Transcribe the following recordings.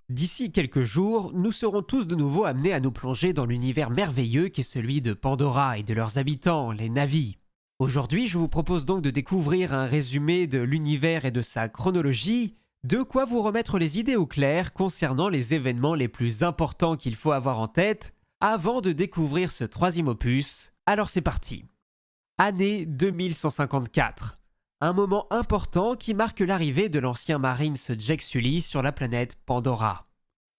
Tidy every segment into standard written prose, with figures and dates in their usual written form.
D'ici quelques jours, nous serons tous de nouveau amenés à nous plonger dans l'univers merveilleux qu'est celui de Pandora et de leurs habitants, les Na'vi. Aujourd'hui, je vous propose donc de découvrir un résumé de l'univers et de sa chronologie, de quoi vous remettre les idées au clair concernant les événements les plus importants qu'il faut avoir en tête avant de découvrir ce troisième opus. Alors c'est parti. Année 2154. Un moment important qui marque l'arrivée de l'ancien Marines Jake Sully sur la planète Pandora.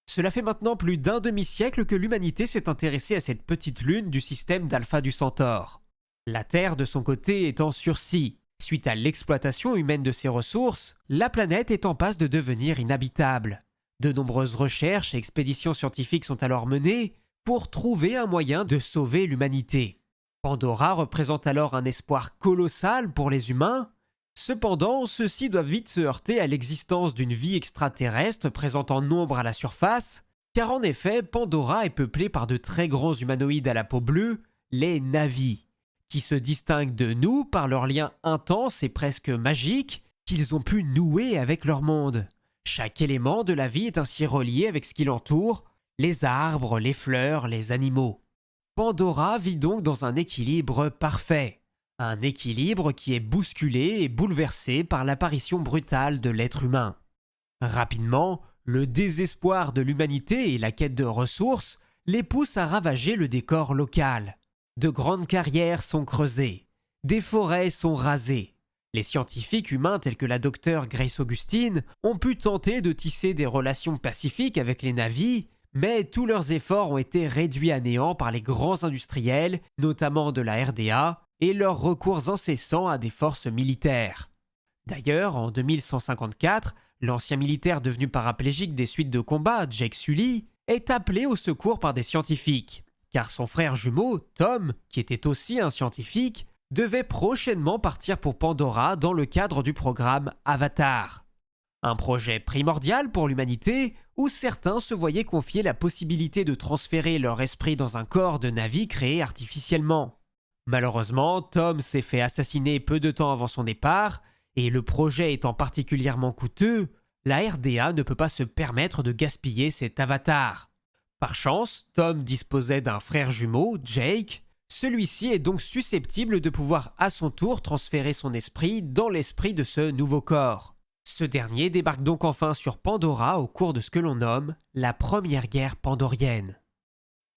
Cela fait maintenant plus d'un demi-siècle que l'humanité s'est intéressée à cette petite lune du système d'Alpha du Centaure. La Terre, de son côté, est en sursis. Suite à l'exploitation humaine de ses ressources, la planète est en passe de devenir inhabitable. De nombreuses recherches et expéditions scientifiques sont alors menées pour trouver un moyen de sauver l'humanité. Pandora représente alors un espoir colossal pour les humains. Cependant, ceux-ci doivent vite se heurter à l'existence d'une vie extraterrestre présente en nombre à la surface, car en effet, Pandora est peuplée par de très grands humanoïdes à la peau bleue, les Na'vi, qui se distinguent de nous par leur lien intense et presque magique qu'ils ont pu nouer avec leur monde. Chaque élément de la vie est ainsi relié avec ce qui l'entoure, les arbres, les fleurs, les animaux. Pandora vit donc dans un équilibre parfait. Un équilibre qui est bousculé et bouleversé par l'apparition brutale de l'être humain. Rapidement, le désespoir de l'humanité et la quête de ressources les poussent à ravager le décor local. De grandes carrières sont creusées, des forêts sont rasées. Les scientifiques humains tels que la docteure Grace Augustine ont pu tenter de tisser des relations pacifiques avec les Na'vi, mais tous leurs efforts ont été réduits à néant par les grands industriels, notamment de la RDA, et leurs recours incessants à des forces militaires. D'ailleurs, en 2154, l'ancien militaire devenu paraplégique des suites de combat, Jake Sully, est appelé au secours par des scientifiques, car son frère jumeau, Tom, qui était aussi un scientifique, devait prochainement partir pour Pandora dans le cadre du programme Avatar. Un projet primordial pour l'humanité où certains se voyaient confier la possibilité de transférer leur esprit dans un corps de Na'vi créé artificiellement. Malheureusement, Tom s'est fait assassiner peu de temps avant son départ, et le projet étant particulièrement coûteux, la RDA ne peut pas se permettre de gaspiller cet avatar. Par chance, Tom disposait d'un frère jumeau, Jake. Celui-ci est donc susceptible de pouvoir à son tour transférer son esprit dans l'esprit de ce nouveau corps. Ce dernier débarque donc enfin sur Pandora au cours de ce que l'on nomme la première guerre pandorienne.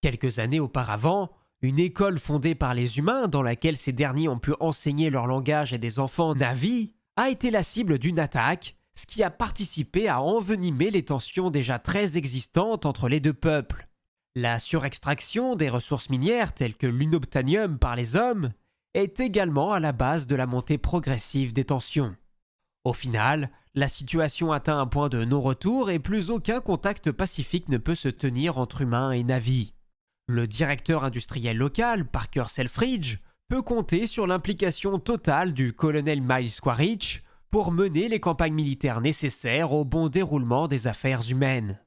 Quelques années auparavant, une école fondée par les humains dans laquelle ces derniers ont pu enseigner leur langage à des enfants Na'vi a été la cible d'une attaque, ce qui a participé à envenimer les tensions déjà très existantes entre les deux peuples. La surextraction des ressources minières telles que l'unobtainium par les hommes est également à la base de la montée progressive des tensions. Au final, la situation atteint un point de non-retour et plus aucun contact pacifique ne peut se tenir entre humains et Na'vi. Le directeur industriel local, Parker Selfridge, peut compter sur l'implication totale du colonel Miles Quaritch pour mener les campagnes militaires nécessaires au bon déroulement des affaires humaines.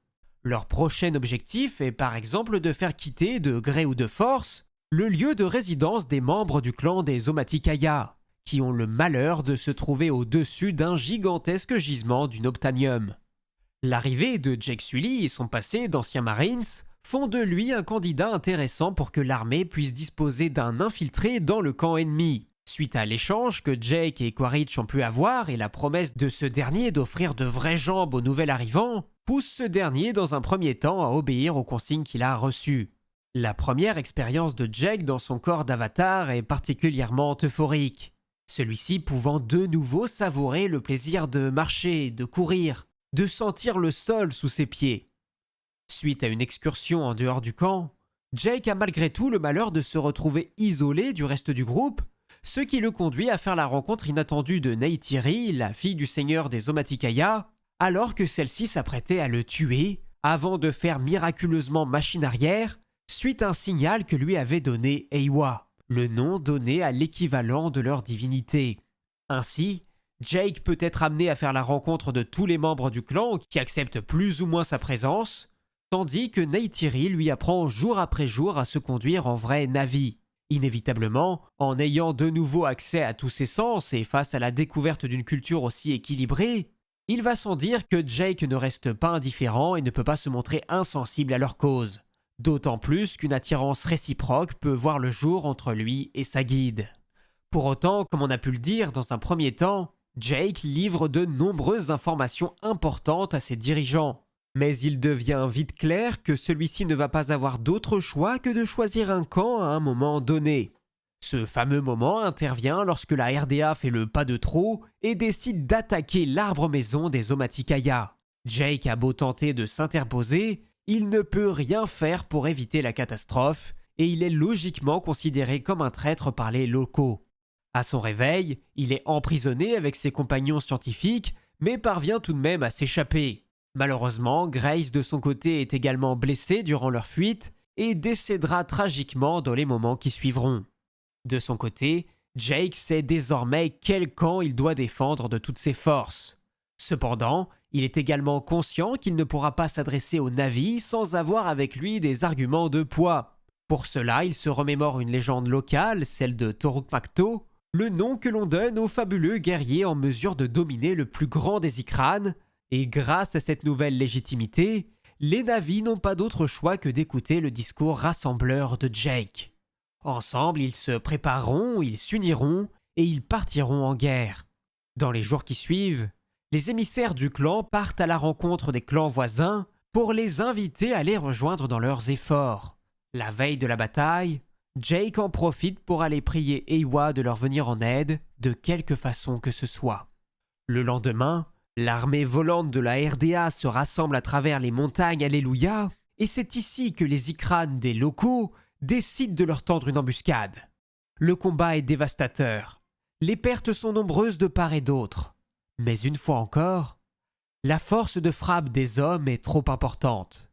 Leur prochain objectif est par exemple de faire quitter, de gré ou de force, le lieu de résidence des membres du clan des Omaticaya, qui ont le malheur de se trouver au-dessus d'un gigantesque gisement d'unobtainium. L'arrivée de Jake Sully et son passé d'ancien Marines font de lui un candidat intéressant pour que l'armée puisse disposer d'un infiltré dans le camp ennemi. Suite à l'échange que Jake et Quaritch ont pu avoir et la promesse de ce dernier d'offrir de vraies jambes au nouvel arrivant, pousse ce dernier dans un premier temps à obéir aux consignes qu'il a reçues. La première expérience de Jake dans son corps d'avatar est particulièrement euphorique. Celui-ci pouvant de nouveau savourer le plaisir de marcher, de courir, de sentir le sol sous ses pieds. Suite à une excursion en dehors du camp, Jake a malgré tout le malheur de se retrouver isolé du reste du groupe, ce qui le conduit à faire la rencontre inattendue de Neytiri, la fille du seigneur des Omaticaya, alors que celle-ci s'apprêtait à le tuer, avant de faire miraculeusement machine arrière, suite à un signal que lui avait donné Eywa, le nom donné à l'équivalent de leur divinité. Ainsi, Jake peut être amené à faire la rencontre de tous les membres du clan qui acceptent plus ou moins sa présence, tandis que Neytiri lui apprend jour après jour à se conduire en vrai Na'vi. Inévitablement, en ayant de nouveau accès à tous ses sens et face à la découverte d'une culture aussi équilibrée, Il va sans dire que Jake ne reste pas indifférent et ne peut pas se montrer insensible à leur cause. D'autant plus qu'une attirance réciproque peut voir le jour entre lui et sa guide. Pour autant, comme on a pu le dire dans un premier temps, Jake livre de nombreuses informations importantes à ses dirigeants. Mais il devient vite clair que celui-ci ne va pas avoir d'autre choix que de choisir un camp à un moment donné. Ce fameux moment intervient lorsque la RDA fait le pas de trop et décide d'attaquer l'arbre-maison des Omaticaya. Jake a beau tenter de s'interposer, il ne peut rien faire pour éviter la catastrophe et il est logiquement considéré comme un traître par les locaux. À son réveil, il est emprisonné avec ses compagnons scientifiques, mais parvient tout de même à s'échapper. Malheureusement, Grace de son côté est également blessée durant leur fuite et décédera tragiquement dans les moments qui suivront. De son côté, Jake sait désormais quel camp il doit défendre de toutes ses forces. Cependant, il est également conscient qu'il ne pourra pas s'adresser aux Na'vi sans avoir avec lui des arguments de poids. Pour cela, il se remémore une légende locale, celle de Toruk Makto, le nom que l'on donne au fabuleux guerrier en mesure de dominer le plus grand des Ikranes, et grâce à cette nouvelle légitimité, les Na'vi n'ont pas d'autre choix que d'écouter le discours rassembleur de Jake. Ensemble, ils se prépareront, ils s'uniront et ils partiront en guerre. Dans les jours qui suivent, les émissaires du clan partent à la rencontre des clans voisins pour les inviter à les rejoindre dans leurs efforts. La veille de la bataille, Jake en profite pour aller prier Eywa de leur venir en aide de quelque façon que ce soit. Le lendemain, l'armée volante de la RDA se rassemble à travers les montagnes Alléluia et c'est ici que les Ikranes des locaux décident de leur tendre une embuscade. Le combat est dévastateur. Les pertes sont nombreuses de part et d'autre. Mais une fois encore, la force de frappe des hommes est trop importante.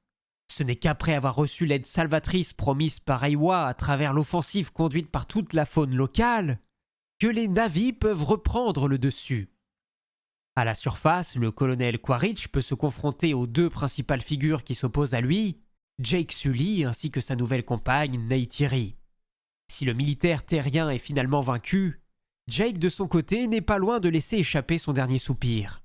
Ce n'est qu'après avoir reçu l'aide salvatrice promise par Eywa à travers l'offensive conduite par toute la faune locale que les Na'vi peuvent reprendre le dessus. À la surface, le colonel Quaritch peut se confronter aux deux principales figures qui s'opposent à lui, Jake Sully ainsi que sa nouvelle compagne Neytiri. Si le militaire terrien est finalement vaincu, Jake de son côté n'est pas loin de laisser échapper son dernier soupir.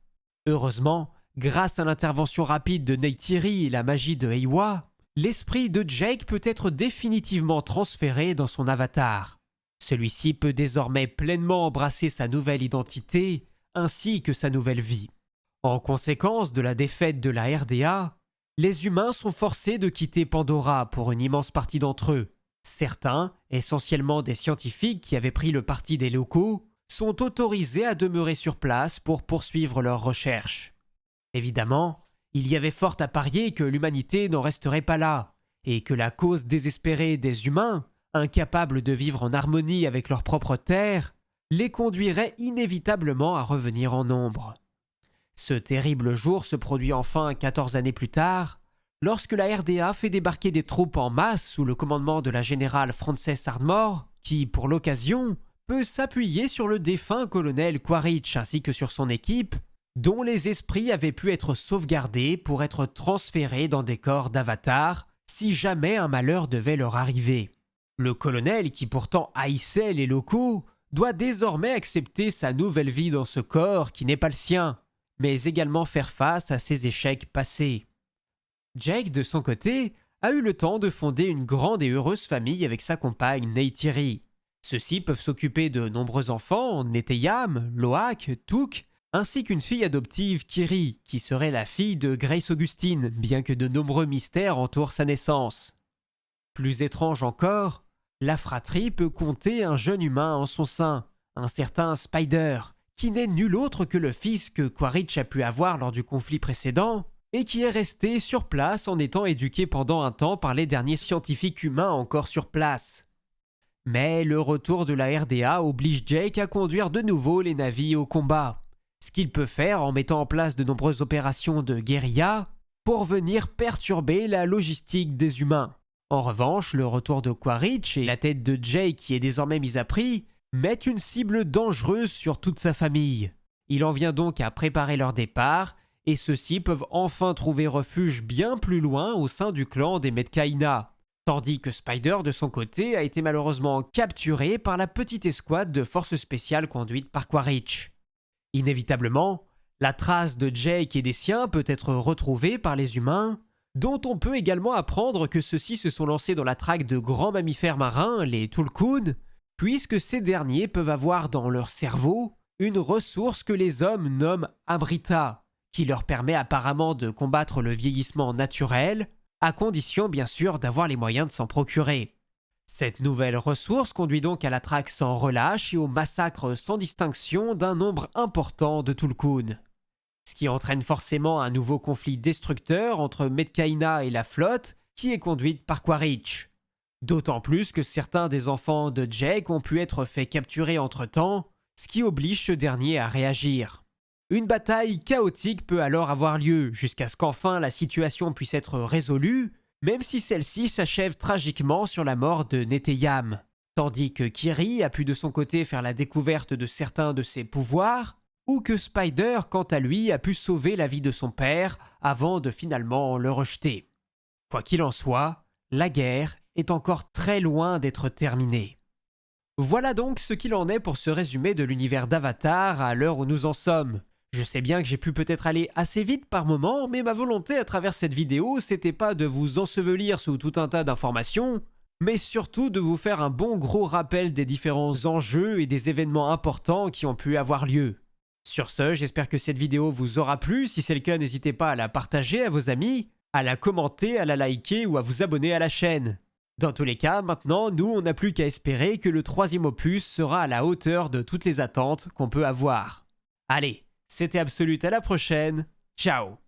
Heureusement, grâce à l'intervention rapide de Neytiri et la magie de Eywa, l'esprit de Jake peut être définitivement transféré dans son avatar. Celui-ci peut désormais pleinement embrasser sa nouvelle identité ainsi que sa nouvelle vie. En conséquence de la défaite de la RDA, les humains sont forcés de quitter Pandora pour une immense partie d'entre eux. Certains, essentiellement des scientifiques qui avaient pris le parti des locaux, sont autorisés à demeurer sur place pour poursuivre leurs recherches. Évidemment, il y avait fort à parier que l'humanité n'en resterait pas là, et que la cause désespérée des humains, incapables de vivre en harmonie avec leur propre terre, les conduirait inévitablement à revenir en nombre. Ce terrible jour se produit enfin 14 années plus tard, lorsque la RDA fait débarquer des troupes en masse sous le commandement de la générale Frances Ardmore, qui, pour l'occasion, peut s'appuyer sur le défunt colonel Quaritch ainsi que sur son équipe, dont les esprits avaient pu être sauvegardés pour être transférés dans des corps d'avatar si jamais un malheur devait leur arriver. Le colonel, qui pourtant haïssait les locaux, doit désormais accepter sa nouvelle vie dans ce corps qui n'est pas le sien, mais également faire face à ses échecs passés. Jake, de son côté, a eu le temps de fonder une grande et heureuse famille avec sa compagne Neytiri. Ceux-ci peuvent s'occuper de nombreux enfants, Neteyam, Loak, Touk, ainsi qu'une fille adoptive, Kiri, qui serait la fille de Grace Augustine, bien que de nombreux mystères entourent sa naissance. Plus étrange encore, la fratrie peut compter un jeune humain en son sein, un certain Spider, qui n'est nul autre que le fils que Quaritch a pu avoir lors du conflit précédent, et qui est resté sur place en étant éduqué pendant un temps par les derniers scientifiques humains encore sur place. Mais le retour de la RDA oblige Jake à conduire de nouveau les Na'vi au combat, ce qu'il peut faire en mettant en place de nombreuses opérations de guérilla pour venir perturber la logistique des humains. En revanche, le retour de Quaritch et la tête de Jake qui est désormais mise à prix mettent une cible dangereuse sur toute sa famille. Il en vient donc à préparer leur départ et ceux-ci peuvent enfin trouver refuge bien plus loin au sein du clan des Metkayina, tandis que Spider de son côté a été malheureusement capturé par la petite escouade de forces spéciales conduite par Quaritch. Inévitablement, La trace de Jake et des siens peut être retrouvée par les humains, dont on peut également apprendre que ceux-ci se sont lancés dans la traque de grands mammifères marins, les Tulkun, puisque ces derniers peuvent avoir dans leur cerveau une ressource que les hommes nomment Amrita, qui leur permet apparemment de combattre le vieillissement naturel, à condition bien sûr d'avoir les moyens de s'en procurer. Cette nouvelle ressource conduit donc à la traque sans relâche et au massacre sans distinction d'un nombre important de Tulkun. Ce qui entraîne forcément un nouveau conflit destructeur entre Metkayna et la flotte, qui est conduite par Quaritch. D'autant plus que certains des enfants de Jake ont pu être faits capturer entre-temps, ce qui oblige ce dernier à réagir. Une bataille chaotique peut alors avoir lieu, jusqu'à ce qu'enfin la situation puisse être résolue, même si celle-ci s'achève tragiquement sur la mort de Neteyam. Tandis que Kiri a pu de son côté faire la découverte de certains de ses pouvoirs, ou que Spider, quant à lui, a pu sauver la vie de son père avant de finalement le rejeter. Quoi qu'il en soit, la guerre est encore très loin d'être terminée. Voilà donc ce qu'il en est pour ce résumé de l'univers d'Avatar à l'heure où nous en sommes. Je sais bien que j'ai pu peut-être aller assez vite par moment, mais ma volonté à travers cette vidéo, c'était pas de vous ensevelir sous tout un tas d'informations, mais surtout de vous faire un bon gros rappel des différents enjeux et des événements importants qui ont pu avoir lieu. Sur ce, j'espère que cette vidéo vous aura plu. Si c'est le cas, n'hésitez pas à la partager à vos amis, à la commenter, à la liker ou à vous abonner à la chaîne. Dans tous les cas, maintenant, nous, on n'a plus qu'à espérer que le 3e opus sera à la hauteur de toutes les attentes qu'on peut avoir. Allez, c'était Absolute, à la prochaine. Ciao.